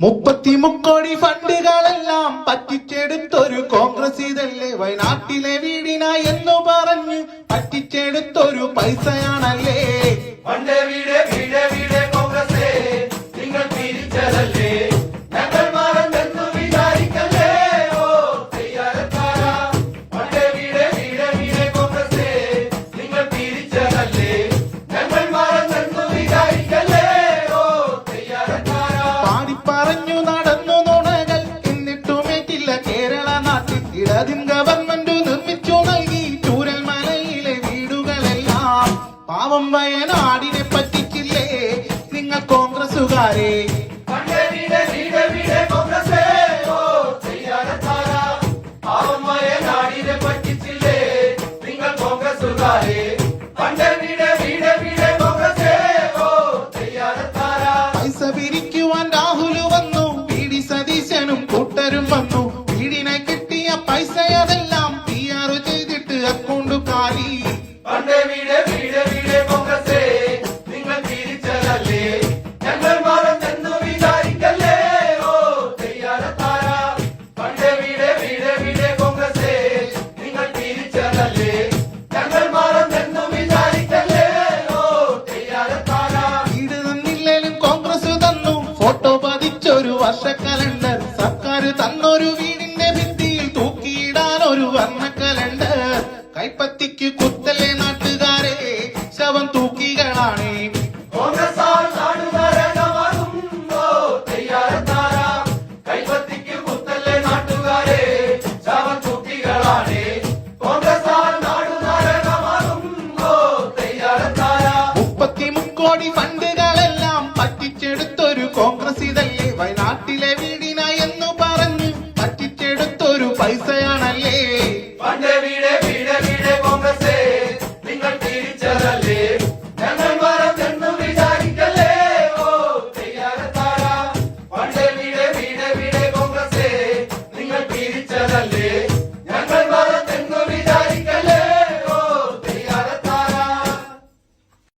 മുപ്പത്തിമുക്കോടി ഫണ്ടുകളെല്ലാം പറ്റിച്ചെടുത്തൊരു കോൺഗ്രസ് ഇതല്ലേ വയനാട്ടിലെ വീടിന എന്ന് പറഞ്ഞ് പറ്റിച്ചെടുത്തൊരു പൈസയാണല്ലേ പണ്ടേ വീട് വീട് വീട് കോൺഗ്രസേ നിങ്ങൾ തിരിച്ചതല്ലേ ഞങ്ങൾ മാറണ്ടെന്നു വിചാരിക്കല്ലേ ഓ തയ്യാറക്കാര പണ്ടേ വീട് വീട് വീട് കോൺഗ്രസേ നിങ്ങൾ തിരിച്ചതല്ലേ ഞങ്ങൾ മാറണ്ടെന്നു വിചാരിക്കല്ലേ ഓ തയ്യാറക്കാര പാടിപ്പറഞ്ഞു നടന്നു നുണകൾ എന്നിട്ടുമേറ്റില്ല കേരള നാട്ടിൽ ഇടതിൻ ഗവൺമെന്റ് നിർമ്മിച്ചു നൽകി ചൂരൽമലയിലെ വീടുകളെല്ലാം പാവം വയനാടിനെ പറ്റിച്ചില്ലേ നിങ്ങൾ കോൺഗ്രസുകാരെ പണ്ടേ വീട് വീട് വീട് കോൺഗ്രസേ ഓ തയ്യാറക്കാര പാവം വയനാടിനെ പറ്റിച്ചില്ലേ നിങ്ങൾ കോൺഗ്രസുകാരെ പണ്ടേ വീട് വീട് വീട് കോൺഗ്രസേ ഓ തയ്യാറക്കാര പൈസ പിരിക്കുവാൻ രാഹുല് വന്നു വി.ഡി. സതീശനും കൂട്ടരും വന്നു വീടിനെ കിട്ടിയ പൈസയതെല്ലാം PR ചെയ്തിട്ട് അക്കൗണ്ട് കാലി പണ്ടേ വീട് വീട് വീട് കോൺഗ്രസേ നിങ്ങൾ തിരിച്ചതല്ലേ ഞങ്ങൾ മാറണ്ടെന്നു വിചാരിക്കല്ലേ ഓ തയ്യാറക്കാര പണ്ടേ വീട് വീട് വീട് കോൺഗ്രസേ നിങ്ങൾ തിരിച്ചതല്ലേ ഞങ്ങൾ മാറണ്ടെന്നു വിചാരിക്കല്ലേ ഓ തയ്യാറക്കാര വീട് തന്നില്ലേലും കോൺഗ്രസ് തന്നു ഫോട്ടോ പതിച്ചൊരു വർഷ കലണ്ടർ സർക്കാർ തന്നൊരു വീടിന്റെ ഭിത്തിയിൽ തൂക്കിയിടാൻ ഒരു വർണ്ണ കലണ്ടർ കൈപ്പത്തിക്ക് കുത്തല്ലേ നാട്ടുകാരെ ശവം തൂക്കികളാണേ കോൺഗ്രസ് നാടുകാരകമാകും ഓ തയ്യാറക്കാര കൈപ്പത്തിക്ക് കുത്തല്ലേ നാട്ടുകാരെ ശവത്തൂക്കികളാണ് കോൺഗ്രസ് നാടുകാരകമാകും ഓ തയ്യാറക്കാര 33 ഫണ്ടുകളെല്ലാം പറ്റിച്ചെടുത്തൊരു കോൺഗ്രസ് ഇതല്ലേ വയനാട്ടിലെ വീടിന എന്ന് പറഞ്ഞ് പറ്റിച്ചെടുത്തൊരു പൈസയാണല്ലേ പണ്ടേ വീട്